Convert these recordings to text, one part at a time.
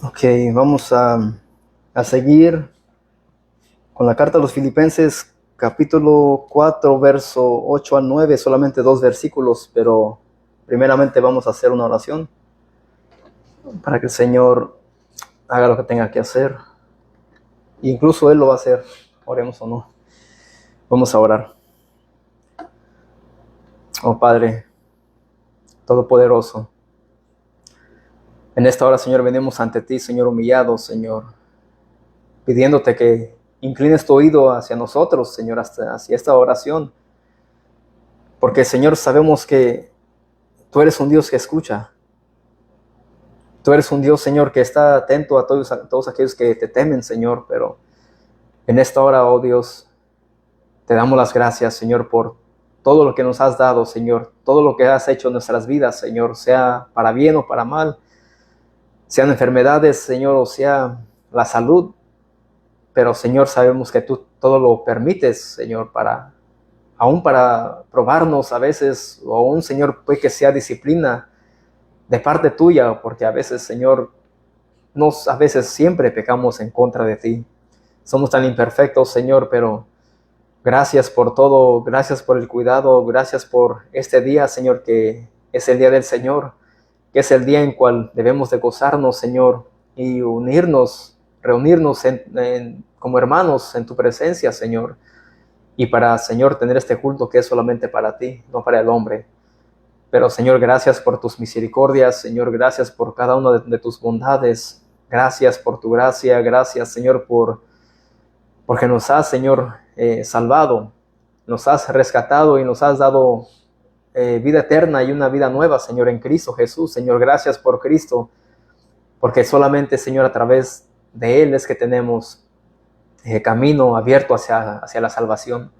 Ok, vamos a seguir con la carta a los Filipenses, capítulo 4, verso 8 al 9, solamente dos versículos, pero primeramente vamos a hacer una oración para que el Señor haga lo que tenga que hacer. Incluso Él lo va a hacer, oremos o no. Vamos a orar. Oh Padre Todopoderoso, en esta hora, Señor, venimos ante ti, Señor, humillados, Señor, pidiéndote que inclines tu oído hacia nosotros, Señor, hacia esta oración, porque, Señor, sabemos que tú eres un Dios que escucha. Tú eres un Dios, Señor, que está atento a todos aquellos que te temen, Señor, pero en esta hora, oh Dios, te damos las gracias, Señor, por todo lo que nos has dado, Señor, todo lo que has hecho en nuestras vidas, Señor, sea para bien o para mal, sean enfermedades, Señor, o sea la salud, pero, Señor, sabemos que tú todo lo permites, Señor, aún para probarnos a veces, o aún, Señor, puede que sea disciplina de parte tuya, porque a veces, Señor, a veces siempre pecamos en contra de ti. Somos tan imperfectos, Señor, pero gracias por todo, gracias por el cuidado, gracias por este día, Señor, que es el día del Señor, que es el día en cual debemos de gozarnos, Señor, y reunirnos como hermanos en tu presencia, Señor, y para, Señor, tener este culto que es solamente para ti, no para el hombre. Pero, Señor, gracias por tus misericordias, Señor, gracias por cada una de tus bondades, gracias por tu gracia, gracias, Señor, porque nos has, Señor, salvado, nos has rescatado y nos has dado vida eterna y una vida nueva, Señor, en Cristo Jesús. Señor, gracias por Cristo, porque solamente, Señor, a través de Él es que tenemos camino abierto hacia la salvación.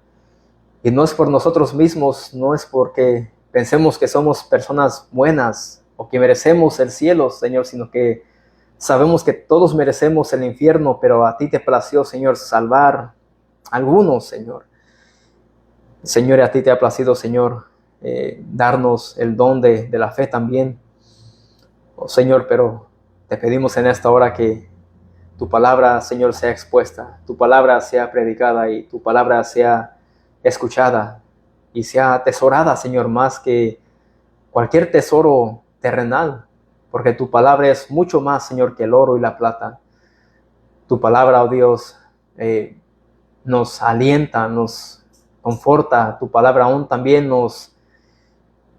Y no es por nosotros mismos, no es porque pensemos que somos personas buenas o que merecemos el cielo, Señor, sino que sabemos que todos merecemos el infierno, pero a ti te plació, Señor, salvar a algunos, Señor. Señor, a ti te ha placido, Señor, darnos el don de la fe también. Oh, Señor, pero te pedimos en esta hora que tu palabra, Señor, sea expuesta, tu palabra sea predicada y tu palabra sea escuchada y sea atesorada, Señor, más que cualquier tesoro terrenal, porque tu palabra es mucho más, Señor, que el oro y la plata. Tu palabra, oh Dios, nos alienta, nos conforta. Tu palabra aún también nos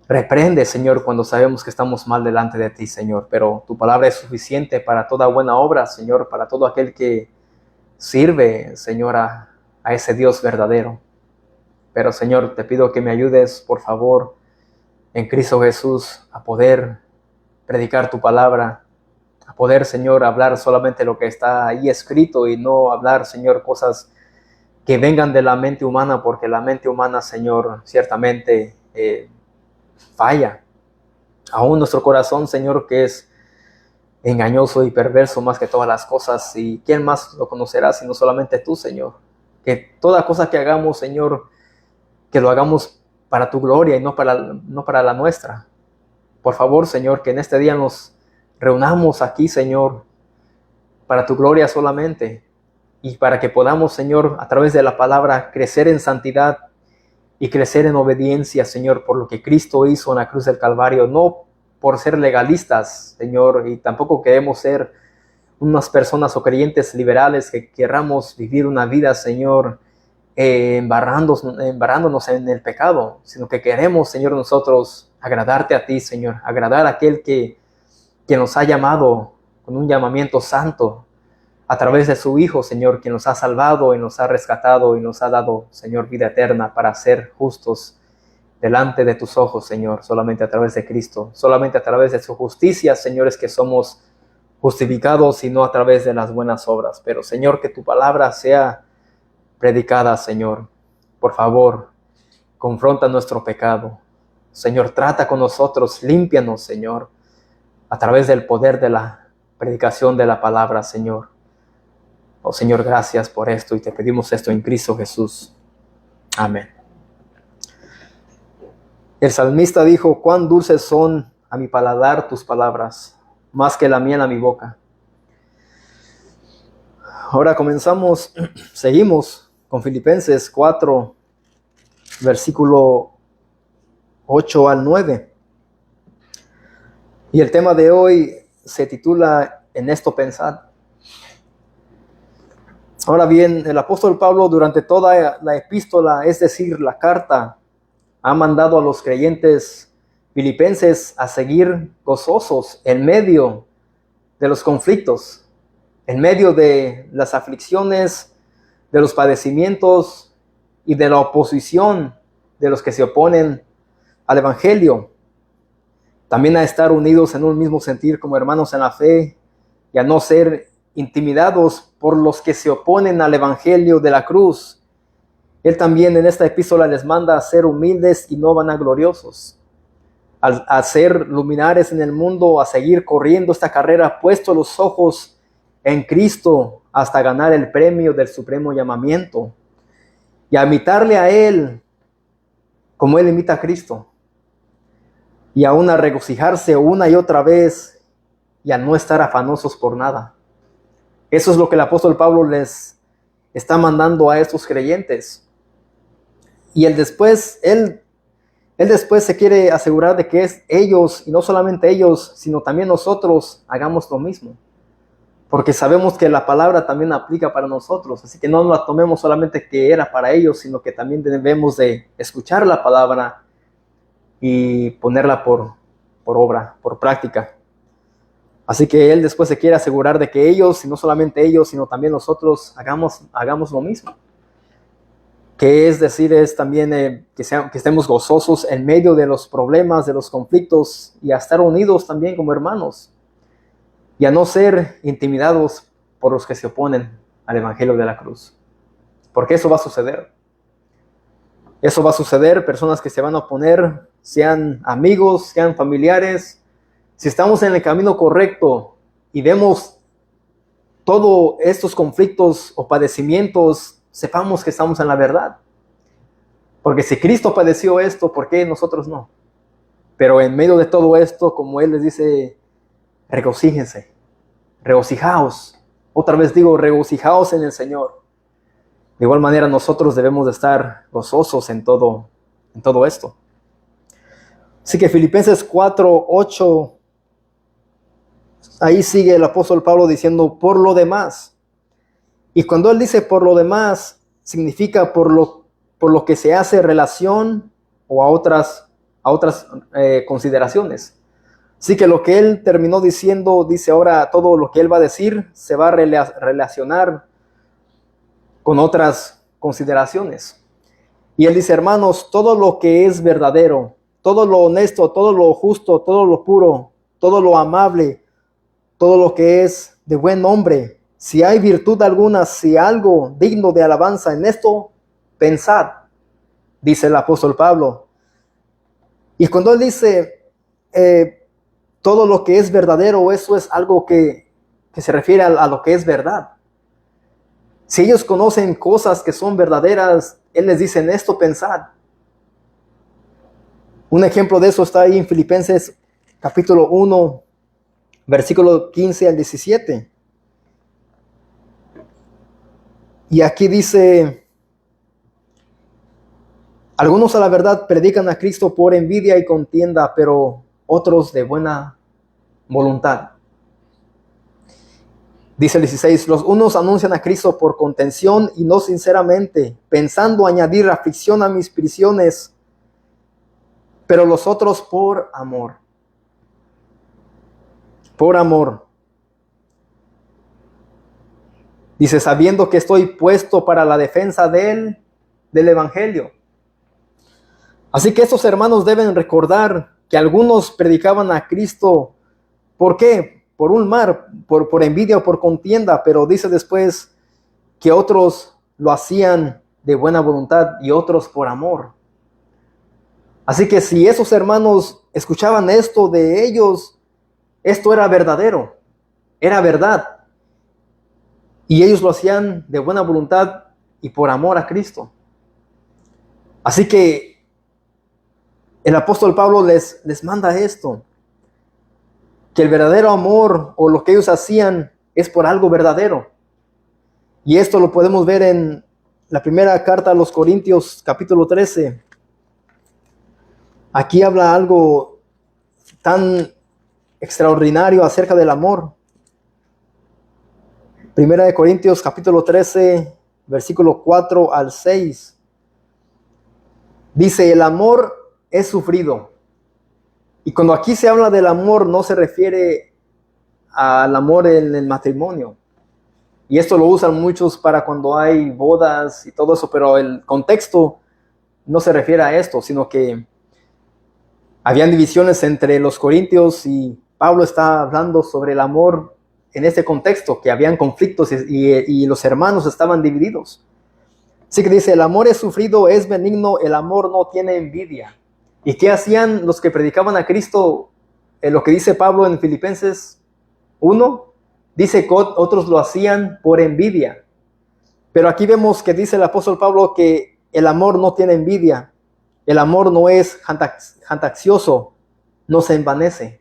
reprende, Señor, cuando sabemos que estamos mal delante de ti, Señor. Pero tu palabra es suficiente para toda buena obra, Señor, para todo aquel que sirve, Señor, a ese Dios verdadero. Pero, Señor, te pido que me ayudes, por favor, en Cristo Jesús, a poder predicar tu palabra, a poder, Señor, hablar solamente lo que está ahí escrito y no hablar, Señor, cosas que vengan de la mente humana, porque la mente humana, Señor, ciertamente falla. Aún nuestro corazón, Señor, que es engañoso y perverso más que todas las cosas. ¿Y quién más lo conocerá sino solamente tú, Señor? Que toda cosa que hagamos, Señor, que lo hagamos para tu gloria y no para la nuestra. Por favor, Señor, que en este día nos reunamos aquí, Señor, para tu gloria solamente y para que podamos, Señor, a través de la palabra, crecer en santidad y crecer en obediencia, Señor, por lo que Cristo hizo en la cruz del Calvario, no por ser legalistas, Señor, y tampoco queremos ser unas personas o creyentes liberales que querramos vivir una vida, Señor, embarrándonos en el pecado, sino que queremos, Señor, nosotros agradarte a ti, Señor, agradar a aquel que nos ha llamado con un llamamiento santo a través de su Hijo, Señor, quien nos ha salvado y nos ha rescatado y nos ha dado, Señor, vida eterna para ser justos delante de tus ojos, Señor, solamente a través de Cristo, solamente a través de su justicia, Señor, es que somos justificados y no a través de las buenas obras. Pero, Señor, que tu palabra sea predicada, Señor. Por favor, confronta nuestro pecado. Señor, trata con nosotros, límpianos, Señor, a través del poder de la predicación de la palabra, Señor. Oh, Señor, gracias por esto y te pedimos esto en Cristo Jesús. Amén. El salmista dijo: cuán dulces son a mi paladar tus palabras, más que la miel a mi boca. Ahora seguimos con Filipenses 4, versículo 8 al 9. Y el tema de hoy se titula En esto pensad. Ahora bien, el apóstol Pablo durante toda la epístola, es decir, la carta, ha mandado a los creyentes filipenses a seguir gozosos en medio de los conflictos, en medio de las aflicciones, de los padecimientos y de la oposición de los que se oponen al evangelio. También a estar unidos en un mismo sentir como hermanos en la fe y a no ser intimidados por los que se oponen al evangelio de la cruz. Él también en esta epístola les manda a ser humildes y no vanagloriosos, a ser luminares en el mundo, a seguir corriendo esta carrera, puesto los ojos en Cristo hasta ganar el premio del supremo llamamiento y a imitarle a Él como Él imita a Cristo, y aún a regocijarse una y otra vez y a no estar afanosos por nada. Eso es lo que el apóstol Pablo les está mandando a estos creyentes. Y él después se quiere asegurar de que es ellos, y no solamente ellos, sino también nosotros, hagamos lo mismo. Porque sabemos que la palabra también aplica para nosotros. Así que no la tomemos solamente que era para ellos, sino que también debemos de escuchar la palabra y ponerla por obra, por práctica. Así que él después se quiere asegurar de que ellos, y no solamente ellos, sino también nosotros, hagamos lo mismo. Que es decir, es también que estemos gozosos en medio de los problemas, de los conflictos, y a estar unidos también como hermanos, y a no ser intimidados por los que se oponen al evangelio de la cruz. Porque eso va a suceder. Eso va a suceder, personas que se van a oponer, sean amigos, sean familiares. Si estamos en el camino correcto y vemos todos estos conflictos o padecimientos, sepamos que estamos en la verdad. Porque si Cristo padeció esto, ¿por qué nosotros no? Pero en medio de todo esto, como Él les dice, regocíjense, regocijaos. Otra vez digo, regocijaos en el Señor. De igual manera, nosotros debemos de estar gozosos en todo esto. Así que Filipenses 4, 8, ahí sigue el apóstol Pablo diciendo, por lo demás. Y cuando él dice por lo demás, significa por lo que se hace relación o a otras consideraciones. Así que lo que él terminó diciendo, dice ahora todo lo que él va a decir, se va a relacionar con otras consideraciones. Y él dice, hermanos, todo lo que es verdadero, todo lo honesto, todo lo justo, todo lo puro, todo lo amable, todo lo que es de buen nombre, si hay virtud alguna, si algo digno de alabanza, en esto pensad, dice el apóstol Pablo. Y cuando él dice todo lo que es verdadero, eso es algo que se refiere a lo que es verdad. Si ellos conocen cosas que son verdaderas, él les dice, en esto pensad. Un ejemplo de eso está ahí en Filipenses capítulo 1, versículo 15 al 17. Y aquí dice, algunos a la verdad predican a Cristo por envidia y contienda, pero otros de buena voluntad. Dice el 16, los unos anuncian a Cristo por contención y no sinceramente, pensando añadir aflicción a mis prisiones, pero los otros por amor. Por amor. Dice, sabiendo que estoy puesto para la defensa del evangelio. Así que estos hermanos deben recordar que algunos predicaban a Cristo. ¿Por qué? Por envidia o por contienda, pero dice después que otros lo hacían de buena voluntad y otros por amor. Así que si esos hermanos escuchaban esto de ellos, esto era verdadero, era verdad. Y ellos lo hacían de buena voluntad y por amor a Cristo. Así que el apóstol Pablo les manda esto. Que el verdadero amor o lo que ellos hacían es por algo verdadero. Y esto lo podemos ver en la primera carta a los Corintios, capítulo 13. Aquí habla algo tan extraordinario acerca del amor. Primera de Corintios, capítulo 13, versículo 4 al 6. Dice, el amor es sufrido. Y cuando aquí se habla del amor, no se refiere al amor en el matrimonio. Y esto lo usan muchos para cuando hay bodas y todo eso, pero el contexto no se refiere a esto, sino que habían divisiones entre los corintios y Pablo está hablando sobre el amor en ese contexto, que habían conflictos y los hermanos estaban divididos. Así que dice, el amor es sufrido, es benigno, el amor no tiene envidia. ¿Y qué hacían los que predicaban a Cristo? Lo que dice Pablo en Filipenses 1, dice que otros lo hacían por envidia. Pero aquí vemos que dice el apóstol Pablo que el amor no tiene envidia. El amor no es jactancioso, no se envanece.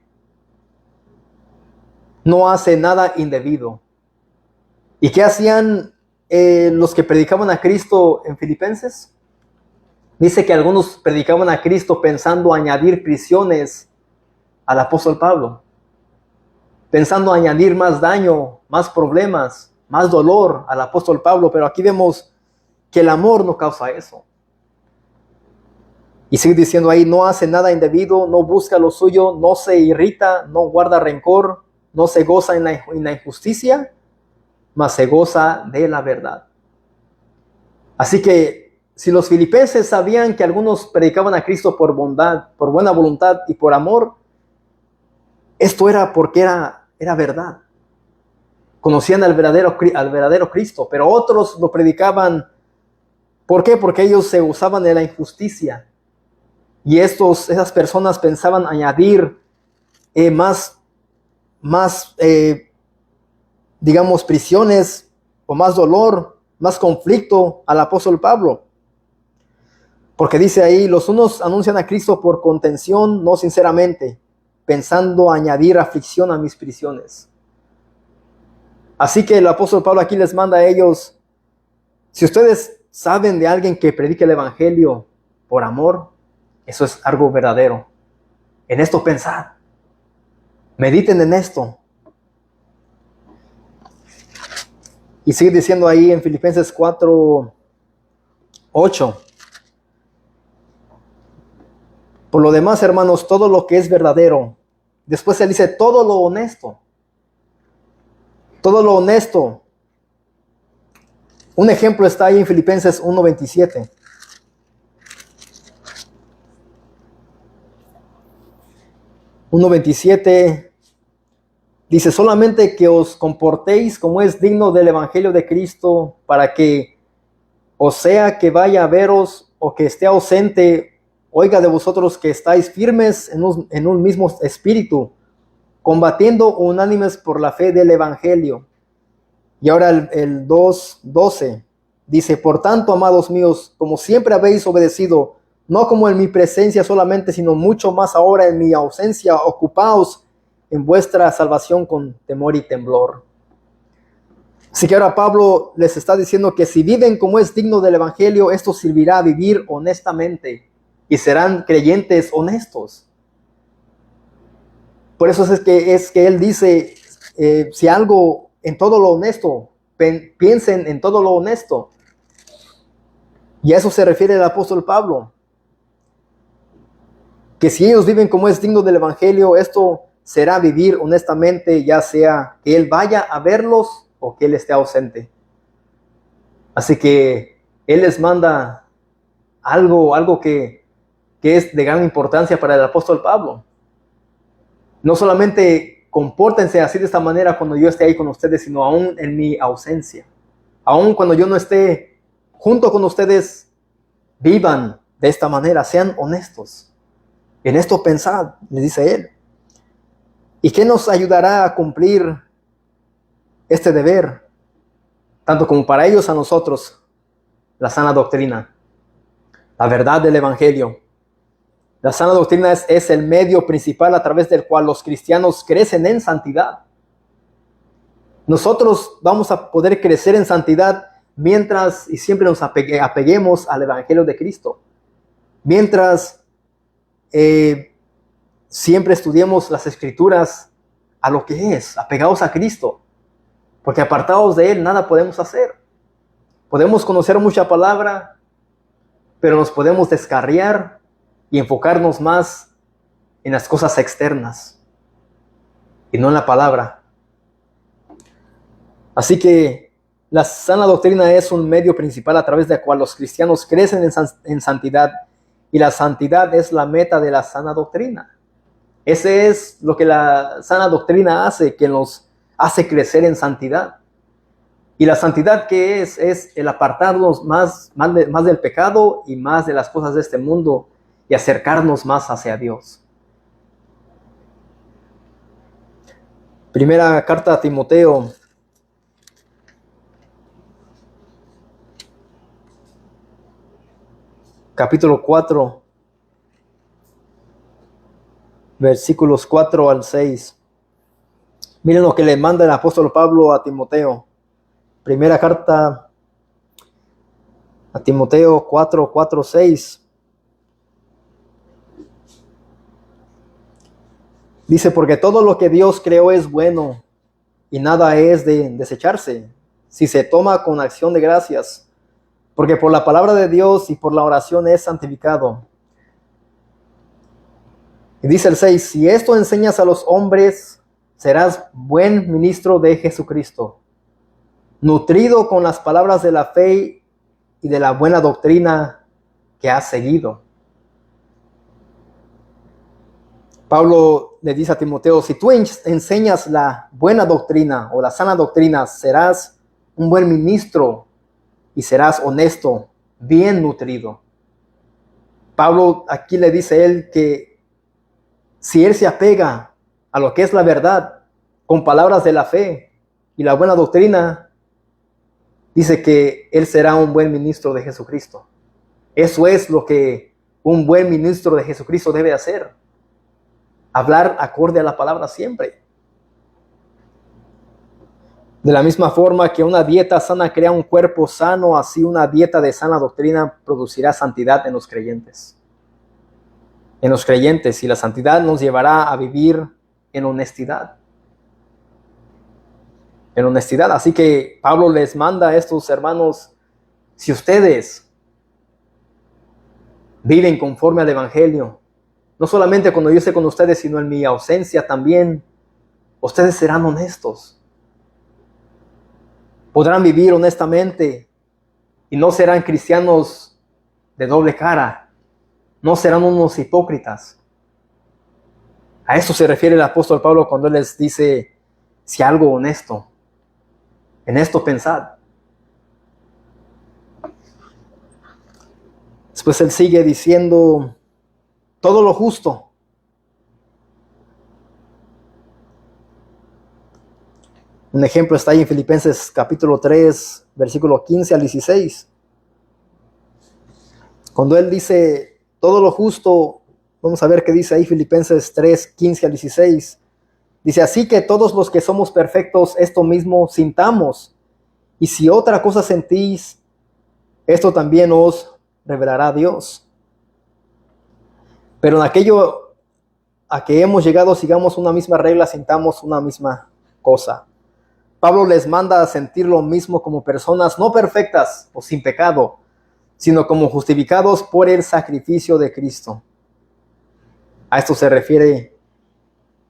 No hace nada indebido. ¿Y qué hacían los que predicaban a Cristo en Filipenses? Dice que algunos predicaban a Cristo pensando añadir prisiones al apóstol Pablo, pensando añadir más daño, más problemas, más dolor al apóstol Pablo, pero aquí vemos que el amor no causa eso. Y sigue diciendo ahí, no hace nada indebido, no busca lo suyo, no se irrita, no guarda rencor, no se goza en la injusticia, mas se goza de la verdad. Así que si los filipenses sabían que algunos predicaban a Cristo por bondad, por buena voluntad y por amor, esto era porque era verdad. Conocían al verdadero Cristo, pero otros lo predicaban. ¿Por qué? Porque ellos se gozaban de la injusticia. Y esas personas pensaban añadir digamos, prisiones o más dolor, más conflicto al apóstol Pablo. Porque dice ahí, los unos anuncian a Cristo por contención, no sinceramente, pensando añadir aflicción a mis prisiones. Así que el apóstol Pablo aquí les manda a ellos, si ustedes saben de alguien que predique el evangelio por amor, eso es algo verdadero. En esto pensad. Mediten en esto. Y sigue diciendo ahí en Filipenses 4:8. Por lo demás, hermanos, todo lo que es verdadero. Después él dice, todo lo honesto. Todo lo honesto. Un ejemplo está ahí en Filipenses 1:27. Dice, solamente que os comportéis como es digno del evangelio de Cristo, para que, o sea que vaya a veros o que esté ausente, oiga de vosotros que estáis firmes en un mismo espíritu, combatiendo unánimes por la fe del evangelio. Y ahora el 2:12 dice, por tanto, amados míos, como siempre habéis obedecido, no como en mi presencia solamente, sino mucho más ahora en mi ausencia, ocupaos en vuestra salvación con temor y temblor. Así que ahora Pablo les está diciendo que si viven como es digno del evangelio, esto servirá a vivir honestamente y serán creyentes honestos. Por eso es que él dice, si algo en todo lo honesto, piensen en todo lo honesto. Y a eso se refiere el apóstol Pablo. Que si ellos viven como es digno del evangelio, esto será vivir honestamente, ya sea que él vaya a verlos o que él esté ausente. Así que él les manda algo que es de gran importancia para el apóstol Pablo. No solamente compórtense así de esta manera cuando yo esté ahí con ustedes, sino aún en mi ausencia. Aún cuando yo no esté junto con ustedes, vivan de esta manera, sean honestos. En esto pensad, le dice él. ¿Y qué nos ayudará a cumplir este deber? Tanto como para ellos, a nosotros, la sana doctrina, la verdad del evangelio. La sana doctrina es el medio principal a través del cual los cristianos crecen en santidad. Nosotros vamos a poder crecer en santidad mientras y siempre nos apeguemos al Evangelio de Cristo. Mientras siempre estudiemos las Escrituras a lo que es, apegados a Cristo. Porque apartados de Él nada podemos hacer. Podemos conocer mucha palabra, pero nos podemos descarriar y enfocarnos más en las cosas externas y no en la palabra. Así que la sana doctrina es un medio principal a través del cual los cristianos crecen en santidad, y la santidad es la meta de la sana doctrina. Ese es lo que la sana doctrina hace, que nos hace crecer en santidad. Y la santidad, ¿qué es? Es el apartarnos más del pecado y más de las cosas de este mundo y acercarnos más hacia Dios. Primera carta a Timoteo, capítulo 4, versículos 4 al 6. Miren lo que le manda el apóstol Pablo a Timoteo. Primera carta a Timoteo 4, 4, 6. Dice, porque todo lo que Dios creó es bueno y nada es de desecharse si se toma con acción de gracias, porque por la palabra de Dios y por la oración es santificado. Y dice el 6, si esto enseñas a los hombres, serás buen ministro de Jesucristo, nutrido con las palabras de la fe y de la buena doctrina que has seguido. Pablo le dice a Timoteo, si tú enseñas la buena doctrina o la sana doctrina, serás un buen ministro y serás honesto, bien nutrido. Pablo aquí le dice a él que si él se apega a lo que es la verdad, con palabras de la fe y la buena doctrina, dice que él será un buen ministro de Jesucristo. Eso es lo que un buen ministro de Jesucristo debe hacer. Hablar acorde a la palabra siempre. De la misma forma que una dieta sana crea un cuerpo sano, así una dieta de sana doctrina producirá santidad en los creyentes. En los creyentes, y la santidad nos llevará a vivir en honestidad. En honestidad. Así que Pablo les manda a estos hermanos, si ustedes viven conforme al Evangelio, no solamente cuando yo esté con ustedes, sino en mi ausencia también, ustedes serán honestos. Podrán vivir honestamente y no serán cristianos de doble cara. No serán unos hipócritas. A eso se refiere el apóstol Pablo cuando él les dice, si algo honesto, en esto pensad. Después él sigue diciendo, todo lo justo. Un ejemplo está ahí en Filipenses capítulo 3, versículo 15 al 16. Cuando él dice todo lo justo, vamos a ver qué dice ahí Filipenses 3, 15 al 16. Dice, así que todos los que somos perfectos, esto mismo sintamos. Y si otra cosa sentís, esto también os revelará Dios. Pero en aquello a que hemos llegado, sigamos una misma regla, sintamos una misma cosa. Pablo les manda a sentir lo mismo como personas no perfectas o sin pecado, sino como justificados por el sacrificio de Cristo. A esto se refiere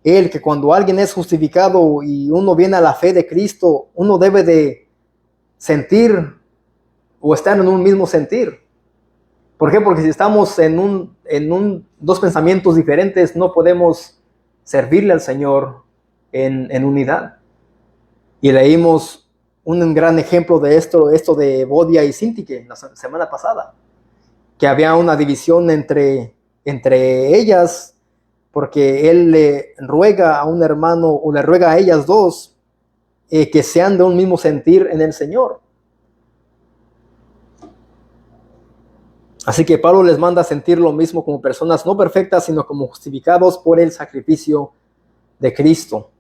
él, que cuando alguien es justificado y uno viene a la fe de Cristo, uno debe de sentir o estar en un mismo sentir. ¿Por qué? Porque si estamos en dos pensamientos diferentes, no podemos servirle al Señor en unidad. Y leímos un gran ejemplo de esto de Evodia y Síntique la semana pasada, que había una división entre ellas, porque él le ruega a un hermano, o le ruega a ellas dos, que sean de un mismo sentir en el Señor. Así que Pablo les manda a sentir lo mismo como personas no perfectas, sino como justificados por el sacrificio de Cristo.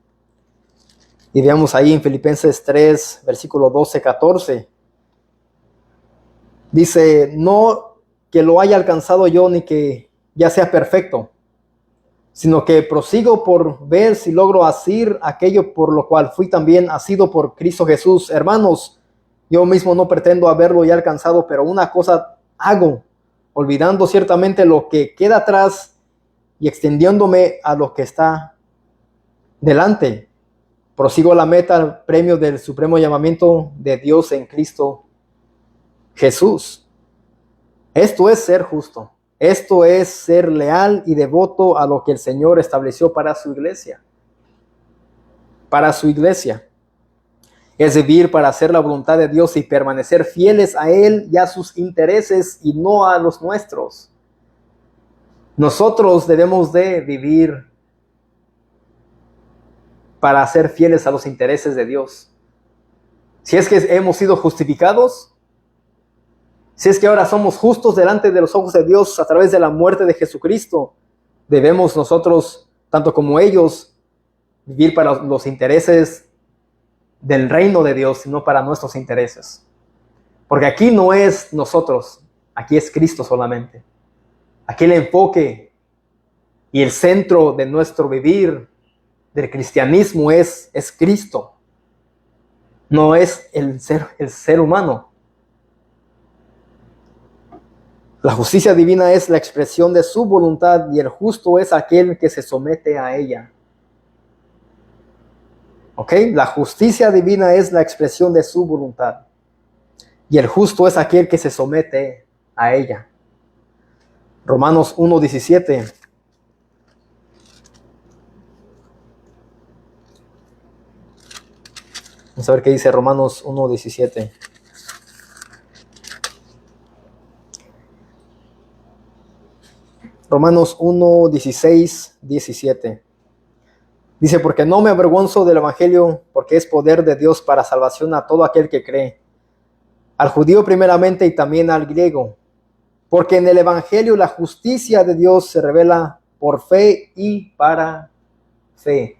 Y veamos ahí en Filipenses 3, versículo 12-14. Dice, no que lo haya alcanzado yo ni que ya sea perfecto, sino que prosigo por ver si logro asir aquello por lo cual fui también asido por Cristo Jesús. Hermanos, yo mismo no pretendo haberlo ya alcanzado, pero una cosa hago, olvidando ciertamente lo que queda atrás y extendiéndome a lo que está delante. Prosigo a la meta, al premio del supremo llamamiento de Dios en Cristo Jesús. Esto es ser justo. Esto es ser leal y devoto a lo que el Señor estableció para su iglesia. Para su iglesia. Es vivir para hacer la voluntad de Dios y permanecer fieles a Él y a sus intereses y no a los nuestros. Nosotros debemos de vivir para ser fieles a los intereses de Dios. Si es que hemos sido justificados, si es que ahora somos justos delante de los ojos de Dios a través de la muerte de Jesucristo, debemos nosotros, tanto como ellos, vivir para los intereses del reino de Dios, sino para nuestros intereses. Porque aquí no es nosotros, aquí es Cristo solamente. Aquí el enfoque y el centro de nuestro vivir del cristianismo es Cristo. No es el ser humano. La justicia divina es la expresión de su voluntad y el justo es aquel que se somete a ella. ¿Ok? La justicia divina es la expresión de su voluntad y el justo es aquel que se somete a ella. Romanos 1:17. Vamos a ver qué dice Romanos 1:17. Romanos 1:16, 17. Dice, porque no me avergüenzo del evangelio, porque es poder de Dios para salvación a todo aquel que cree, al judío primeramente y también al griego. Porque en el evangelio la justicia de Dios se revela por fe y para fe.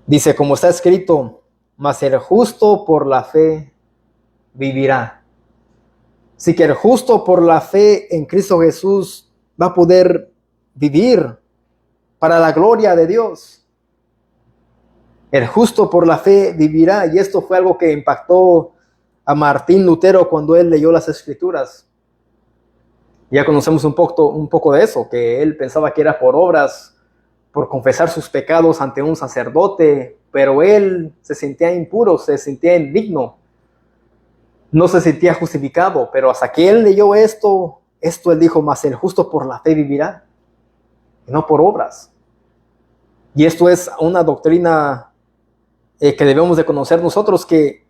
Dice, como está escrito, mas el justo por la fe vivirá. Así que el justo por la fe en Cristo Jesús va a poder vivir para la gloria de Dios. El justo por la fe vivirá, y esto fue algo que impactó a Martín Lutero cuando él leyó las Escrituras. Ya conocemos un poco de eso, que él pensaba que era por obras, por confesar sus pecados ante un sacerdote, pero él se sentía impuro, se sentía indigno, no se sentía justificado, pero hasta que él leyó esto él dijo, mas el justo por la fe vivirá, y no por obras. Y esto es una doctrina que debemos de conocer nosotros, que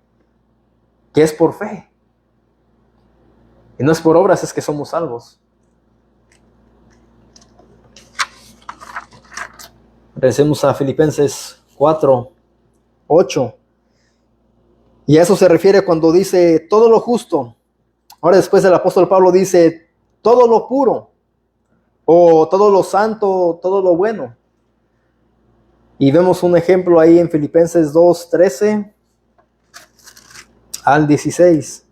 es por fe. Y no es por obras, es que somos salvos. Regresemos a Filipenses 4:8. Y a eso se refiere cuando dice todo lo justo. Ahora después el apóstol Pablo dice todo lo puro, o todo lo santo, todo lo bueno. Y vemos un ejemplo ahí en Filipenses 2:13 al 16.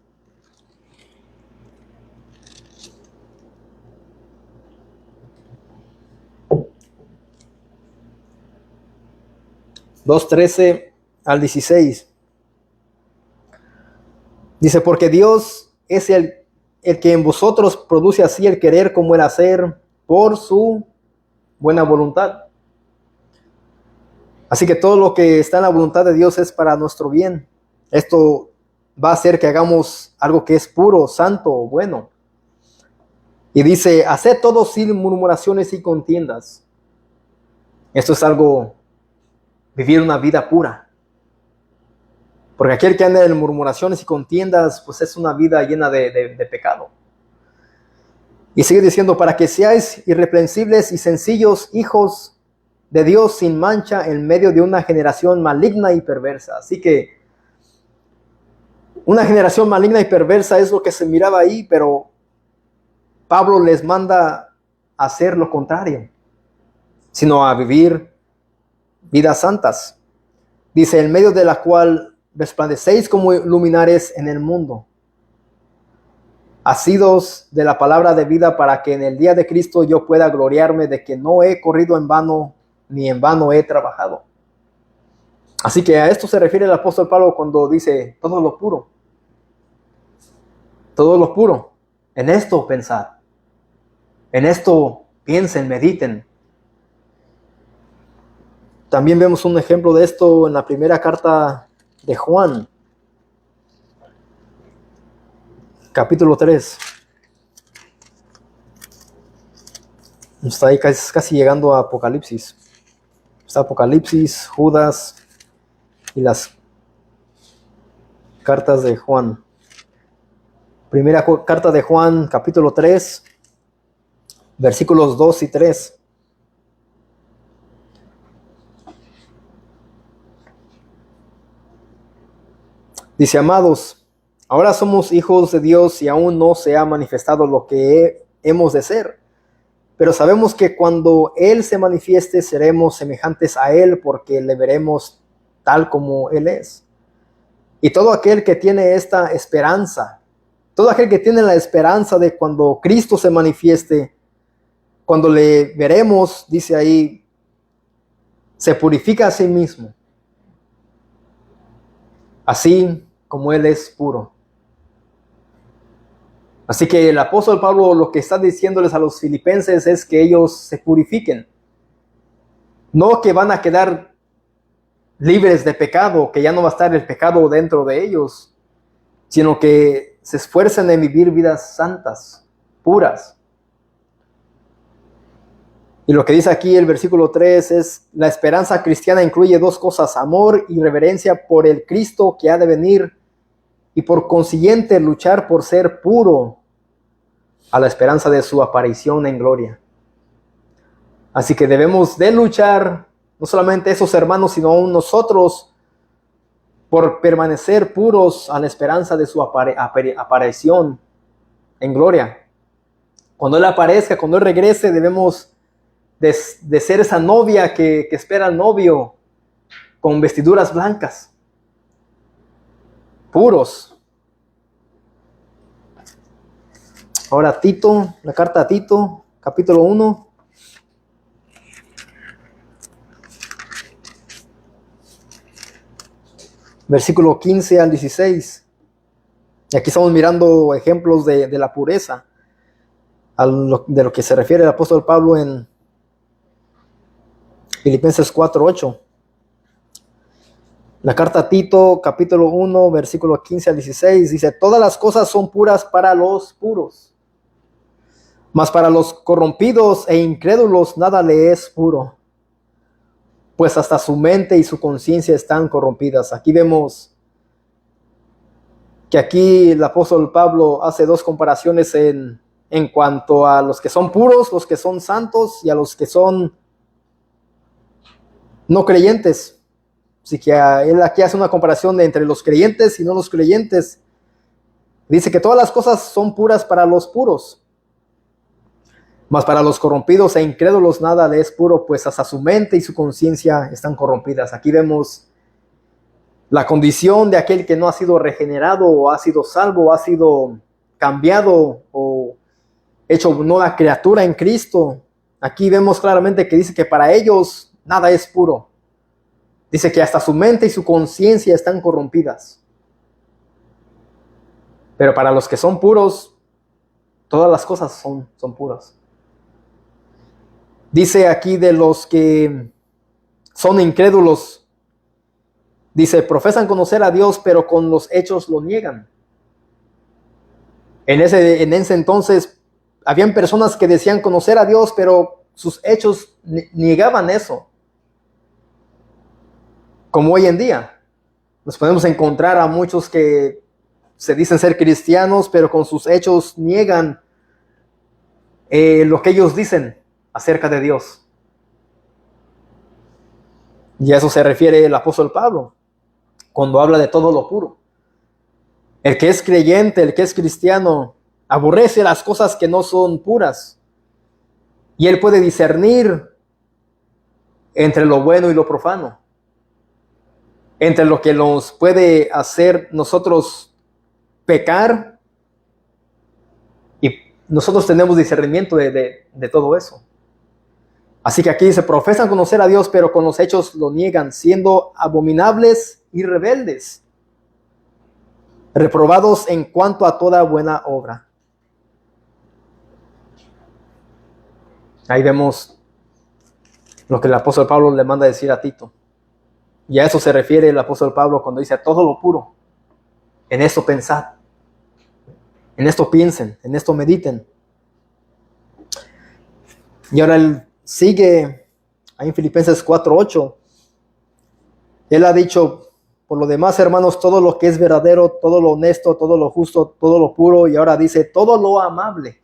2:13 al 16. Dice, porque Dios es el que en vosotros produce así el querer como el hacer por su buena voluntad. Así que todo lo que está en la voluntad de Dios es para nuestro bien. Esto va a hacer que hagamos algo que es puro, santo, bueno. Y dice, haced todo sin murmuraciones y contiendas. Esto es algo, vivir una vida pura. Porque aquel que anda en murmuraciones y contiendas, pues es una vida llena de pecado. Y sigue diciendo, para que seáis irreprensibles y sencillos hijos de Dios sin mancha en medio de una generación maligna y perversa. Así que una generación maligna y perversa es lo que se miraba ahí, pero Pablo les manda a hacer lo contrario, sino a vivir vidas santas. Dice, en medio de la cual resplandecéis como luminares en el mundo, asidos de la palabra de vida, para que en el día de Cristo yo pueda gloriarme de que no he corrido en vano, ni en vano he trabajado. Así que a esto se refiere el apóstol Pablo cuando dice, todo lo puro. Todo lo puro. En esto pensad. En esto piensen, mediten. También vemos un ejemplo de esto en la primera carta de Juan, capítulo 3. Está ahí casi llegando a Apocalipsis. Está Apocalipsis, Judas y las cartas de Juan. Primera carta de Juan, capítulo 3, versículos 2 y 3. Dice, amados, ahora somos hijos de Dios y aún no se ha manifestado lo que hemos de ser. Pero sabemos que cuando Él se manifieste seremos semejantes a Él, porque le veremos tal como Él es. Y todo aquel que tiene esta esperanza, todo aquel que tiene la esperanza de cuando Cristo se manifieste, cuando le veremos, dice ahí, se purifica a sí mismo, así como Él es puro. Así que el apóstol Pablo lo que está diciéndoles a los filipenses es que ellos se purifiquen. No que van a quedar libres de pecado, que ya no va a estar el pecado dentro de ellos, sino que se esfuercen en vivir vidas santas, puras. Y lo que dice aquí el versículo 3 es, la esperanza cristiana incluye dos cosas, amor y reverencia por el Cristo que ha de venir, y por consiguiente luchar por ser puro a la esperanza de su aparición en gloria. Así que debemos de luchar, no solamente esos hermanos, sino aún nosotros, por permanecer puros a la esperanza de su aparición en gloria. Cuando Él aparezca, cuando Él regrese, debemos de ser esa novia que espera al novio con vestiduras blancas, puros. Ahora Tito, la carta a Tito, capítulo 1. Versículo 15 al 16. Y aquí estamos mirando ejemplos de la pureza, de lo que se refiere el apóstol Pablo en Filipenses 4:8. La carta a Tito, capítulo 1, versículo 15 al 16, dice, todas las cosas son puras para los puros, mas para los corrompidos e incrédulos nada le es puro, pues hasta su mente y su conciencia están corrompidas. Aquí vemos que aquí el apóstol Pablo hace dos comparaciones en cuanto a los que son puros, los que son santos, y a los que son no creyentes. Así que él aquí hace una comparación entre los creyentes y no los creyentes. Dice que todas las cosas son puras para los puros, mas para los corrompidos e incrédulos nada le es puro, pues hasta su mente y su conciencia están corrompidas. Aquí vemos la condición de aquel que no ha sido regenerado, o ha sido salvo, o ha sido cambiado, o hecho nueva criatura en Cristo. Aquí vemos claramente que dice que para ellos nada es puro. Dice que hasta su mente y su conciencia están corrompidas. Pero para los que son puros, todas las cosas son puras. Dice aquí de los que son incrédulos, dice, profesan conocer a Dios, pero con los hechos lo niegan. En ese entonces, habían personas que decían conocer a Dios, pero sus hechos negaban eso. Como hoy en día, nos podemos encontrar a muchos que se dicen ser cristianos, pero con sus hechos niegan lo que ellos dicen acerca de Dios. Y a eso se refiere el apóstol Pablo cuando habla de todo lo puro. El que es creyente, el que es cristiano, aborrece las cosas que no son puras, y él puede discernir entre lo bueno y lo profano. entre lo que nos puede hacer nosotros pecar, y nosotros tenemos discernimiento de todo eso. Así que aquí dice, profesan conocer a Dios, pero con los hechos lo niegan, siendo abominables y rebeldes, reprobados en cuanto a toda buena obra. Ahí vemos lo que el apóstol Pablo le manda decir a Tito. Y a eso se refiere el apóstol Pablo cuando dice, a todo lo puro, en esto pensad, en esto piensen, en esto mediten. Y ahora él sigue ahí en Filipenses 4:8. Él ha dicho, por lo demás, hermanos, todo lo que es verdadero, todo lo honesto, todo lo justo, todo lo puro, y ahora dice, todo lo amable.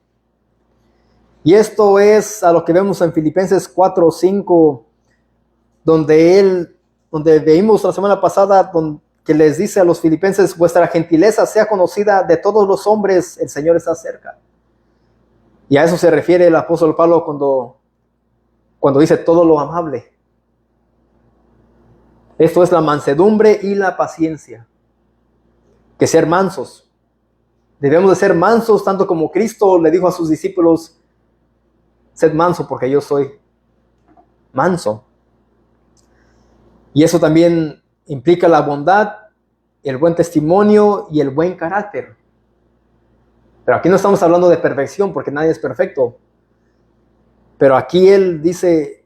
Y esto es a lo que vemos en Filipenses 4:5, donde veímos la semana pasada, que les dice a los filipenses, vuestra gentileza sea conocida de todos los hombres, el Señor está cerca. Y a eso se refiere el apóstol Pablo cuando dice todo lo amable. Esto es la mansedumbre y la paciencia. Que ser mansos. Debemos de ser mansos, tanto como Cristo le dijo a sus discípulos, sed manso porque yo soy manso. Y eso también implica la bondad, el buen testimonio y el buen carácter. Pero aquí no estamos hablando de perfección porque nadie es perfecto. Pero aquí él dice,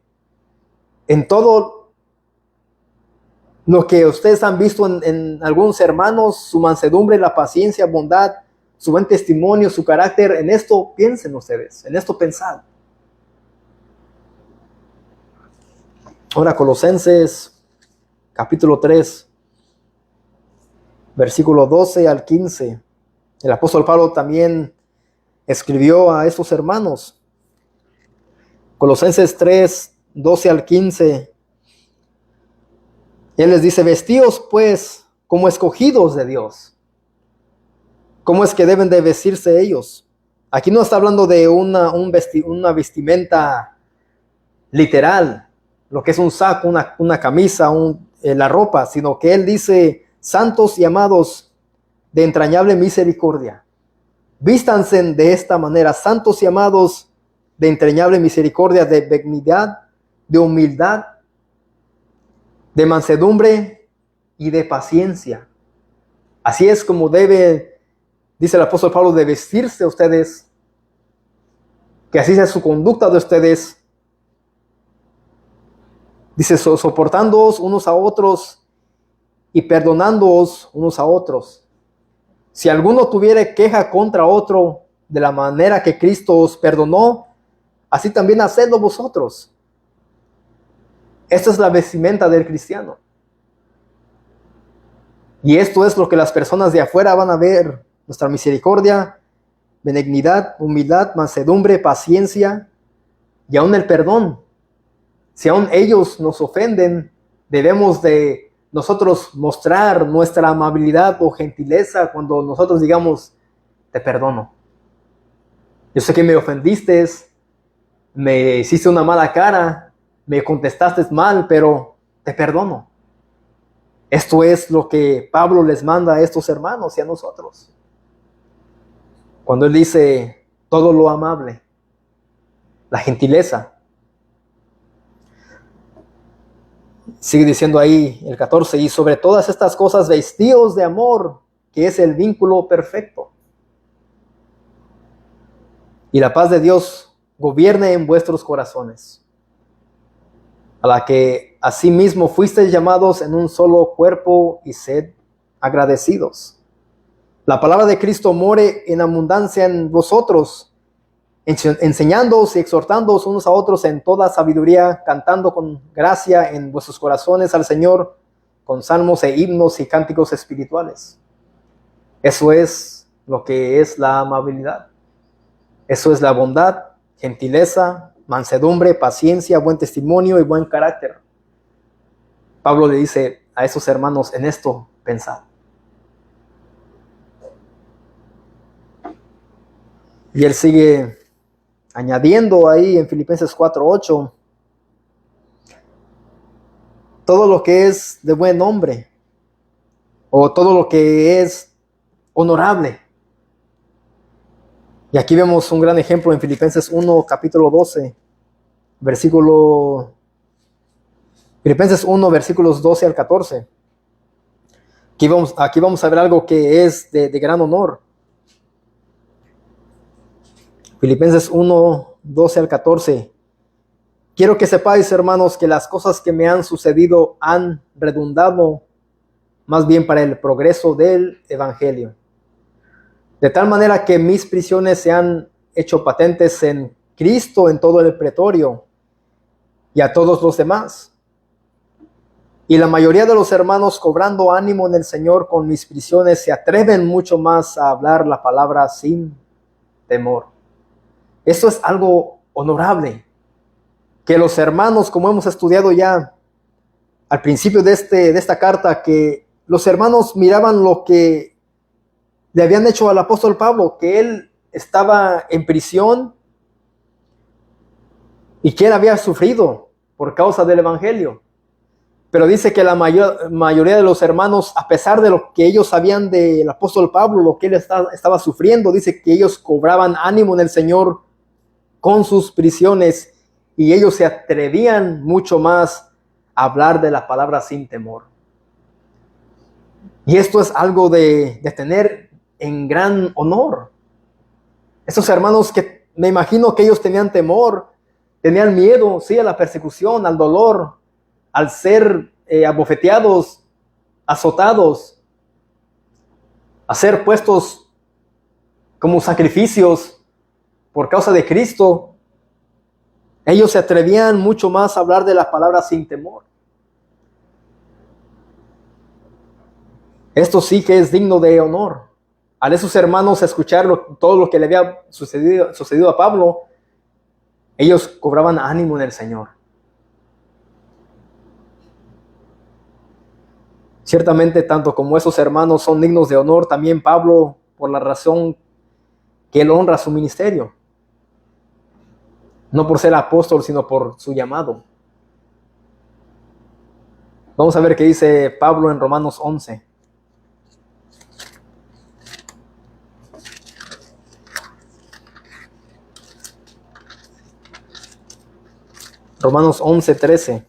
en todo lo que ustedes han visto en algunos hermanos, su mansedumbre, la paciencia, bondad, su buen testimonio, su carácter, en esto piensen ustedes, en esto pensad. Ahora Colosenses capítulo 3, versículo 12 al 15. El apóstol Pablo también escribió a estos hermanos. Colosenses 3, 12 al 15. Él les dice, vestíos pues como escogidos de Dios. ¿Cómo es que deben de vestirse ellos? Aquí no está hablando de una vestimenta literal, lo que es un saco, una camisa, la ropa, sino que él dice, santos y amados de entrañable misericordia. Vístanse de esta manera, santos y amados de entrañable misericordia, de benignidad, de humildad, de mansedumbre y de paciencia. Así es como debe, dice el apóstol Pablo, de vestirse ustedes, que así sea su conducta de ustedes. Dice, soportándoos unos a otros y perdonándoos unos a otros. Si alguno tuviere queja contra otro, de la manera que Cristo os perdonó, así también hacedlo vosotros. Esta es la vestimenta del cristiano. Y esto es lo que las personas de afuera van a ver: nuestra misericordia, benignidad, humildad, mansedumbre, paciencia y aún el perdón. Si aún ellos nos ofenden, debemos de nosotros mostrar nuestra amabilidad o gentileza cuando nosotros digamos, te perdono. Yo sé que me ofendiste, me hiciste una mala cara, me contestaste mal, pero te perdono. Esto es lo que Pablo les manda a estos hermanos y a nosotros. Cuando él dice todo lo amable, la gentileza. Sigue diciendo ahí el 14, y sobre todas estas cosas vestíos de amor, que es el vínculo perfecto. Y la paz de Dios gobierne en vuestros corazones, a la que asimismo fuisteis llamados en un solo cuerpo, y sed agradecidos. La palabra de Cristo more en abundancia en vosotros, enseñándoos y exhortándoos unos a otros en toda sabiduría, cantando con gracia en vuestros corazones al Señor, con salmos e himnos y cánticos espirituales. Eso es lo que es la amabilidad. Eso es la bondad, gentileza, mansedumbre, paciencia, buen testimonio y buen carácter. Pablo le dice a esos hermanos, en esto pensad. Y él sigue añadiendo ahí en Filipenses 4:8, todo lo que es de buen nombre, o todo lo que es honorable. Y aquí vemos un gran ejemplo en Filipenses 1, capítulo 12, Filipenses 1, versículos 12 al 14. Aquí vamos a ver algo que es de gran honor. Filipenses 1, 12 al 14. Quiero que sepáis, hermanos, que las cosas que me han sucedido han redundado más bien para el progreso del Evangelio. De tal manera que mis prisiones se han hecho patentes en Cristo en todo el pretorio y a todos los demás. Y la mayoría de los hermanos, cobrando ánimo en el Señor con mis prisiones, se atreven mucho más a hablar la palabra sin temor. Esto es algo honorable, que los hermanos, como hemos estudiado ya al principio de esta carta, que los hermanos miraban lo que le habían hecho al apóstol Pablo, que él estaba en prisión y que él había sufrido por causa del Evangelio. Pero dice que la mayoría de los hermanos, a pesar de lo que ellos sabían del apóstol Pablo, lo que él estaba sufriendo, dice que ellos cobraban ánimo en el Señor con sus prisiones y ellos se atrevían mucho más a hablar de la palabra sin temor. Y esto es algo de tener en gran honor. Estos hermanos que me imagino que ellos tenían temor, tenían miedo, sí, a la persecución, al dolor, al ser abofeteados, azotados, a ser puestos como sacrificios por causa de Cristo. Ellos se atrevían mucho más a hablar de la palabra sin temor. Esto sí que es digno de honor. Al esos hermanos escuchar todo lo que le había sucedido a Pablo, ellos cobraban ánimo en el Señor. Ciertamente, tanto como esos hermanos son dignos de honor, también Pablo, por la razón que él honra su ministerio. No por ser apóstol, sino por su llamado. Vamos a ver qué dice Pablo en Romanos 11. Romanos 11, 13.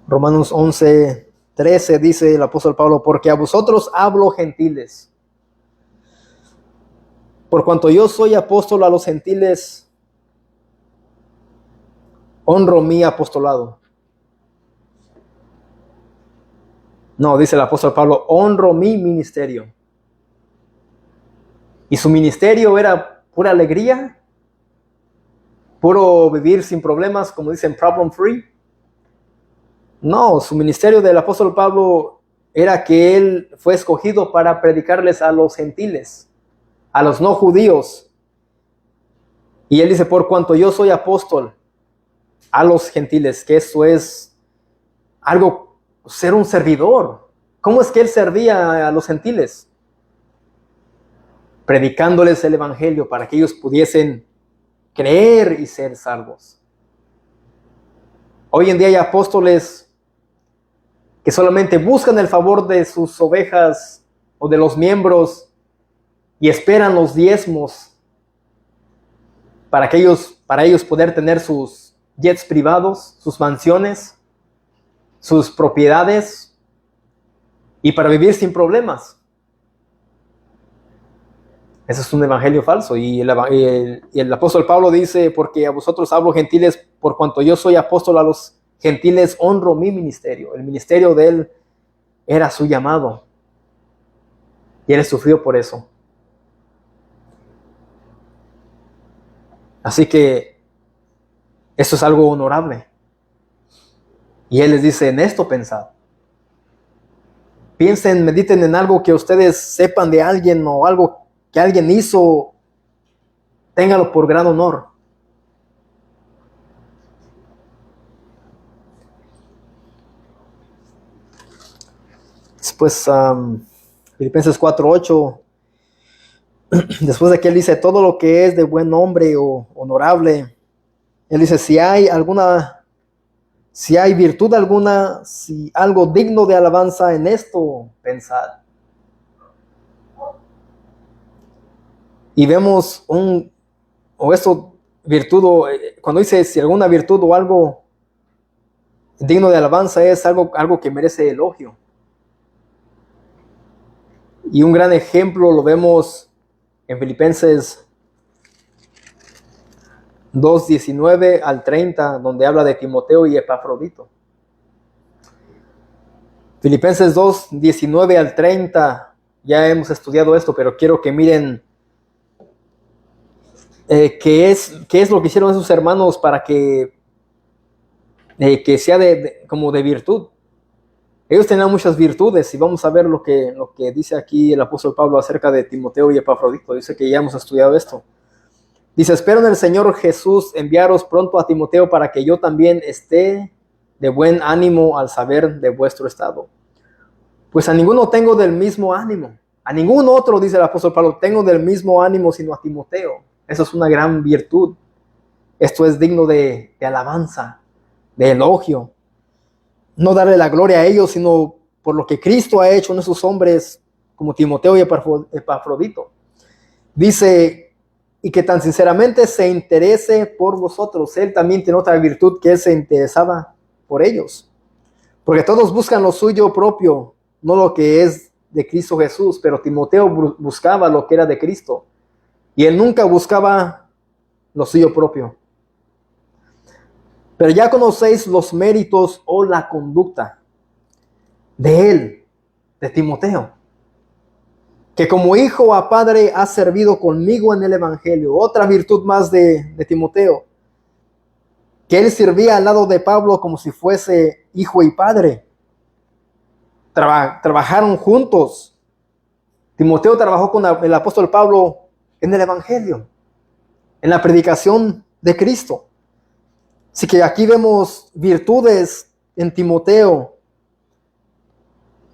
Romanos 11, 13 dice el apóstol Pablo: porque a vosotros hablo, gentiles. Por cuanto yo soy apóstol a los gentiles, honro mi apostolado. No, dice el apóstol Pablo, honro mi ministerio. Y su ministerio era pura alegría, puro vivir sin problemas, como dicen, problem free. No, su ministerio del apóstol Pablo era que él fue escogido para predicarles a los gentiles, a los no judíos. Y él dice, por cuanto yo soy apóstol a los gentiles, que eso es algo, ser un servidor. ¿Cómo es que él servía a los gentiles? Predicándoles el evangelio para que ellos pudiesen creer y ser salvos. Hoy en día hay apóstoles que solamente buscan el favor de sus ovejas o de los miembros y esperan los diezmos para ellos poder tener sus jets privados, sus mansiones, sus propiedades y para vivir sin problemas. Ese es un evangelio falso. Y el apóstol Pablo dice, porque a vosotros hablo, gentiles, por cuanto yo soy apóstol a los gentiles, honro mi ministerio. El ministerio de él era su llamado. Y él sufrió por eso. Así que eso es algo honorable. Y él les dice, en esto pensad. Piensen, mediten en algo que ustedes sepan de alguien o algo que alguien hizo, téngalo por gran honor. Después, Filipenses 4:8 después de que él dice todo lo que es de buen nombre o honorable, él dice si hay virtud alguna, si algo digno de alabanza en esto, pensad. Y vemos virtud, cuando dice si alguna virtud o algo digno de alabanza es algo que merece elogio. Y un gran ejemplo lo vemos en Filipenses 2:19 al 30, donde habla de Timoteo y Epafrodito. Filipenses 2:19 al 30, ya hemos estudiado esto, pero quiero que miren qué es lo que hicieron esos hermanos para que sea como de virtud. Ellos tenían muchas virtudes y vamos a ver lo que dice aquí el apóstol Pablo acerca de Timoteo y Epafrodito. Dice que ya hemos estudiado esto. Dice, espero en el Señor Jesús enviaros pronto a Timoteo para que yo también esté de buen ánimo al saber de vuestro estado. Pues a ninguno tengo del mismo ánimo. A ningún otro, dice el apóstol Pablo, tengo del mismo ánimo sino a Timoteo. Eso es una gran virtud. Esto es digno de alabanza, de elogio. No darle la gloria a ellos, sino por lo que Cristo ha hecho en esos hombres como Timoteo y Epafrodito. Dice, y que tan sinceramente se interese por vosotros. Él también tiene otra virtud, que él se interesaba por ellos. Porque todos buscan lo suyo propio, no lo que es de Cristo Jesús, pero Timoteo buscaba lo que era de Cristo. Y él nunca buscaba lo suyo propio. Pero ya conocéis los méritos o la conducta de él, de Timoteo, que como hijo a padre ha servido conmigo en el evangelio. Otra virtud más de Timoteo, que él servía al lado de Pablo como si fuese hijo y padre. Trabajaron juntos. Timoteo trabajó con el apóstol Pablo en el evangelio, en la predicación de Cristo. Así que aquí vemos virtudes en Timoteo.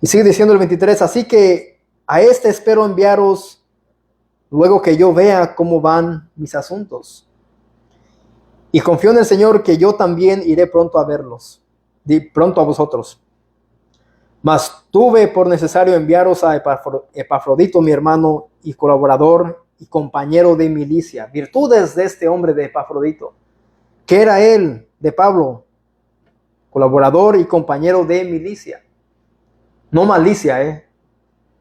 Y sigue diciendo el 23, así que a este espero enviaros luego que yo vea cómo van mis asuntos. Y confío en el Señor que yo también iré pronto a verlos, pronto a vosotros. Mas tuve por necesario enviaros a Epafrodito, mi hermano y colaborador y compañero de milicia. Virtudes de este hombre de Epafrodito. ¿Qué era él de Pablo? Colaborador y compañero de milicia. No malicia,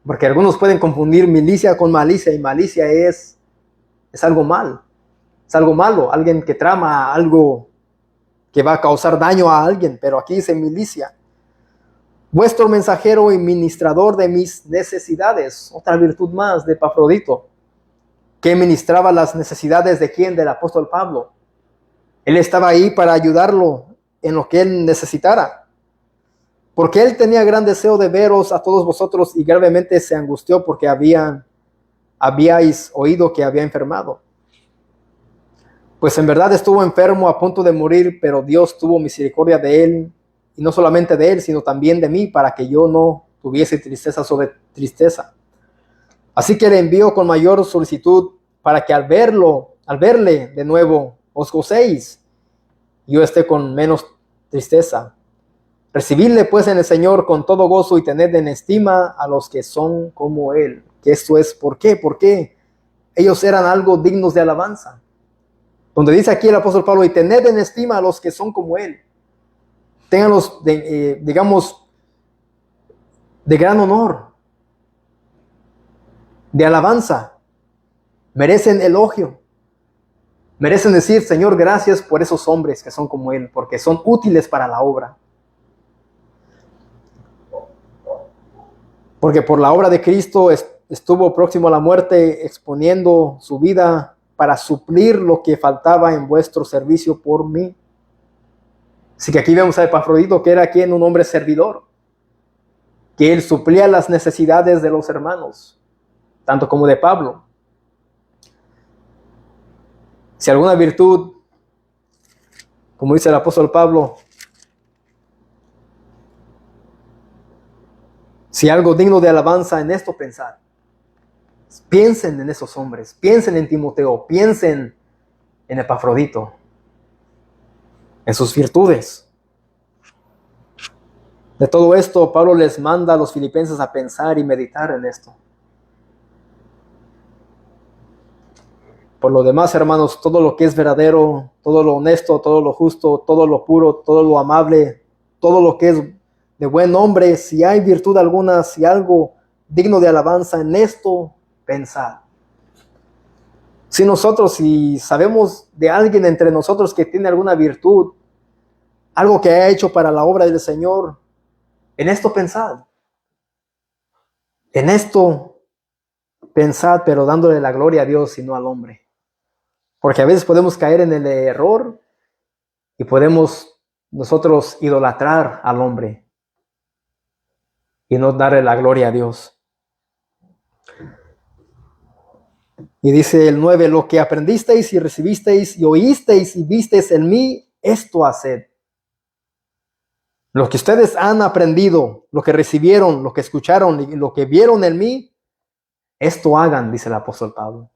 porque algunos pueden confundir milicia con malicia, y malicia es algo mal, es algo malo, alguien que trama algo que va a causar daño a alguien, pero aquí dice milicia. Vuestro mensajero y ministrador de mis necesidades, otra virtud más de Epafrodito, que ministraba las necesidades de quién, del apóstol Pablo. Él estaba ahí para ayudarlo en lo que él necesitara. Porque él tenía gran deseo de veros a todos vosotros y gravemente se angustió porque habíais oído que había enfermado. Pues en verdad estuvo enfermo a punto de morir, pero Dios tuvo misericordia de él, y no solamente de él, sino también de mí, para que yo no tuviese tristeza sobre tristeza. Así que le envío con mayor solicitud para que al verle de nuevo, os gocéis, y yo esté con menos tristeza. Recibidle pues en el Señor con todo gozo y tened en estima a los que son como él. Que esto es, ¿por qué? Porque ellos eran algo dignos de alabanza. Donde dice aquí el apóstol Pablo, y tened en estima a los que son como él. Ténganlos, digamos, de gran honor, de alabanza. Merecen elogio. Merecen decir, Señor, gracias por esos hombres que son como él, porque son útiles para la obra. Porque por la obra de Cristo estuvo próximo a la muerte, exponiendo su vida para suplir lo que faltaba en vuestro servicio por mí. Así que aquí vemos a Epafrodito, que era quien un hombre servidor, que él suplía las necesidades de los hermanos, tanto como de Pablo. Si alguna virtud, como dice el apóstol Pablo, si algo digno de alabanza, en esto pensar. Piensen en esos hombres, piensen en Timoteo, piensen en Epafrodito, en sus virtudes. De todo esto, Pablo les manda a los filipenses a pensar y meditar en esto. Por lo demás, hermanos, todo lo que es verdadero, todo lo honesto, todo lo justo, todo lo puro, todo lo amable, todo lo que es de buen nombre, si hay virtud alguna, si algo digno de alabanza, en esto pensad. Si sabemos de alguien entre nosotros que tiene alguna virtud, algo que haya hecho para la obra del Señor, en esto pensad. En esto pensad, pero dándole la gloria a Dios y no al hombre. Porque a veces podemos caer en el error y podemos nosotros idolatrar al hombre y no darle la gloria a Dios. Y dice el 9, lo que aprendisteis y recibisteis y oísteis y visteis en mí, esto haced. Lo que ustedes han aprendido, lo que recibieron, lo que escucharon y lo que vieron en mí, esto hagan, dice el apóstol Pablo.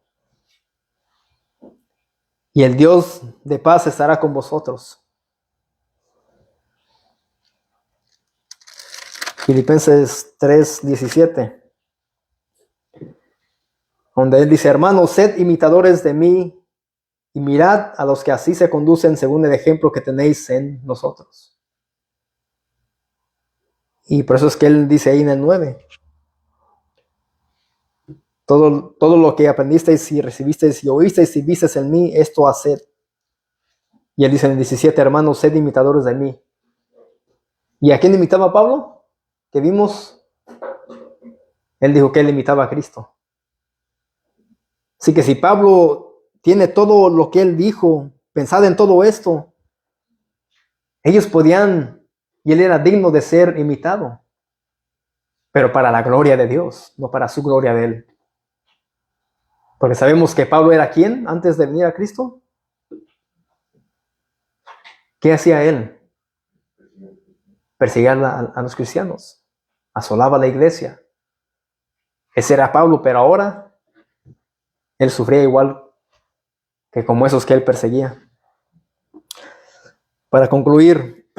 Y el Dios de paz estará con vosotros. Filipenses 3:17, donde él dice, hermanos, sed imitadores de mí y mirad a los que así se conducen según el ejemplo que tenéis en nosotros. Y por eso es que él dice ahí en el 9, todo lo que aprendisteis y recibisteis y oísteis y visteis en mí, esto haced. Y él dice en el 17, hermanos, sed imitadores de mí. ¿Y a quién imitaba Pablo? Que vimos, él dijo que él imitaba a Cristo. Así que si Pablo tiene todo lo que él dijo, pensad en todo esto, ellos podían, y él era digno de ser imitado, pero para la gloria de Dios, no para su gloria de él. Porque sabemos que Pablo era ¿quién antes de venir a Cristo? ¿Qué hacía él? Perseguía a los cristianos, asolaba la iglesia. Ese era Pablo, pero ahora él sufría igual que como esos que él perseguía. Para concluir,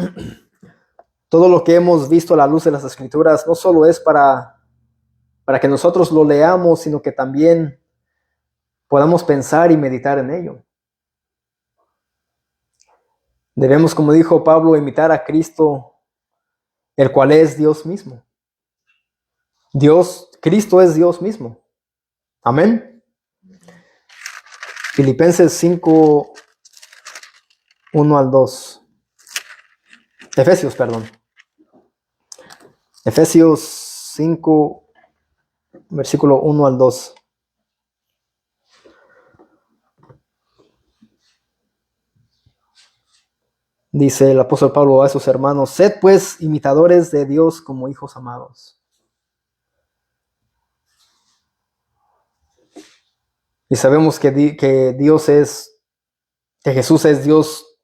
todo lo que hemos visto a la luz de las Escrituras no solo es para que nosotros lo leamos, sino que también podamos pensar y meditar en ello. Debemos, como dijo Pablo, imitar a Cristo, el cual es Dios mismo. Cristo es Dios mismo. Amén. Filipenses 5, 1 al 2. Efesios 5, versículo 1 al 2. Dice el apóstol Pablo a sus hermanos, sed pues imitadores de Dios como hijos amados. Y sabemos que Jesús es Dios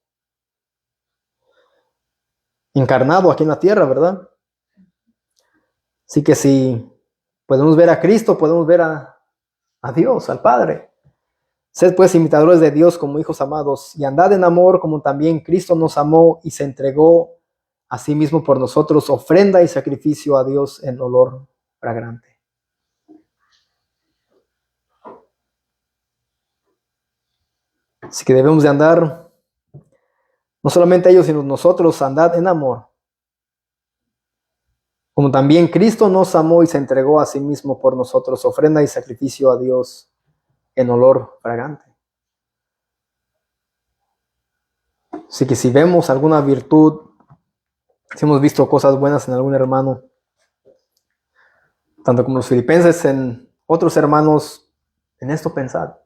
encarnado aquí en la tierra, ¿verdad? Así que si podemos ver a Cristo, podemos ver a Dios, al Padre. Sed pues imitadores de Dios como hijos amados y andad en amor como también Cristo nos amó y se entregó a sí mismo por nosotros, ofrenda y sacrificio a Dios en olor fragante. Así que debemos de andar, no solamente ellos, sino nosotros, andad en amor. Como también Cristo nos amó y se entregó a sí mismo por nosotros, ofrenda y sacrificio a Dios en olor fragante. Así que si vemos alguna virtud, si hemos visto cosas buenas en algún hermano, tanto como los filipenses en otros hermanos, en esto pensad.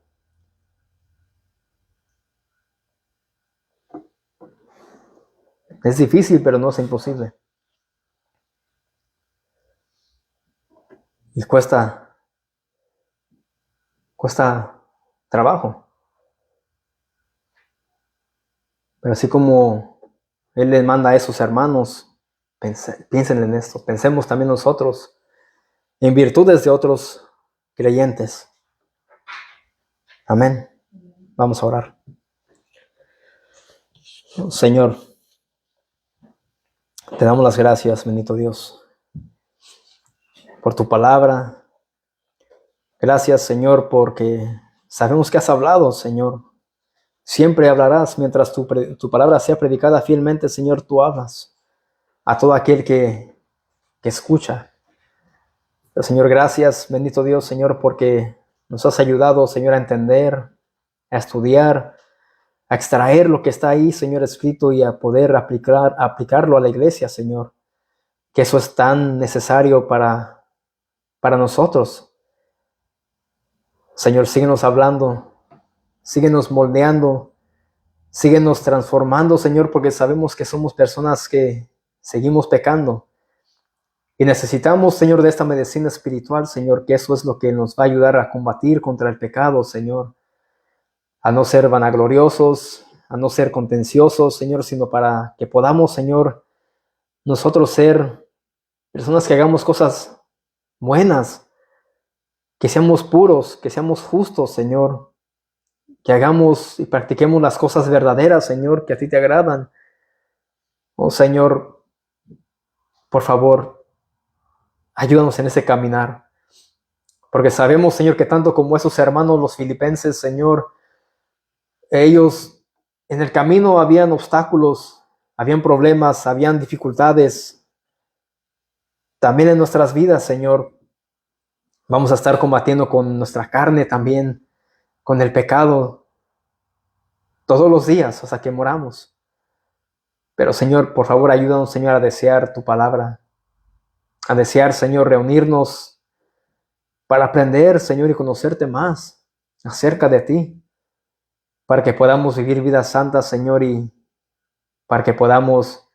Es difícil, pero no es imposible. Y cuesta trabajo. Pero así como Él les manda a esos hermanos, piensen en esto. Pensemos también nosotros en virtudes de otros creyentes. Amén. Vamos a orar. Señor, te damos las gracias, bendito Dios, por tu palabra. Gracias, Señor, porque sabemos que has hablado, Señor. Siempre hablarás mientras tu palabra sea predicada fielmente, Señor, tú hablas a todo aquel que escucha. Pero, Señor, gracias, bendito Dios, Señor, porque nos has ayudado, Señor, a entender, a estudiar, a extraer lo que está ahí, Señor, escrito y a poder aplicarlo a la iglesia, Señor. Que eso es tan necesario para nosotros. Señor, síguenos hablando, síguenos moldeando, síguenos transformando, Señor, porque sabemos que somos personas que seguimos pecando. Y necesitamos, Señor, de esta medicina espiritual, Señor, que eso es lo que nos va a ayudar a combatir contra el pecado, Señor. A no ser vanagloriosos, a no ser contenciosos, Señor, sino para que podamos, Señor, nosotros ser personas que hagamos cosas buenas, que seamos puros, que seamos justos, Señor, que hagamos y practiquemos las cosas verdaderas, Señor, que a ti te agradan. Oh, Señor, por favor, ayúdanos en ese caminar, porque sabemos, Señor, que tanto como esos hermanos, los filipenses, Señor, ellos en el camino habían obstáculos, habían problemas, habían dificultades. También en nuestras vidas, Señor, vamos a estar combatiendo con nuestra carne también, con el pecado, todos los días hasta que moramos. Pero, Señor, por favor, ayúdanos, Señor, a desear tu palabra, a desear, Señor, reunirnos para aprender, Señor, y conocerte más acerca de ti, para que podamos vivir vidas santas, Señor, y para que podamos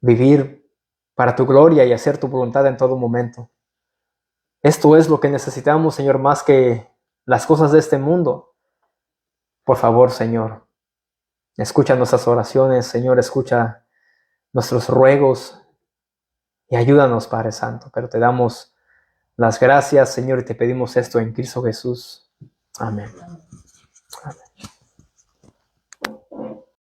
vivir para tu gloria y hacer tu voluntad en todo momento. Esto es lo que necesitamos, Señor, más que las cosas de este mundo. Por favor, Señor, escucha nuestras oraciones, Señor, escucha nuestros ruegos y ayúdanos, Padre Santo. Pero te damos las gracias, Señor, y te pedimos esto en Cristo Jesús. Amén. Amén.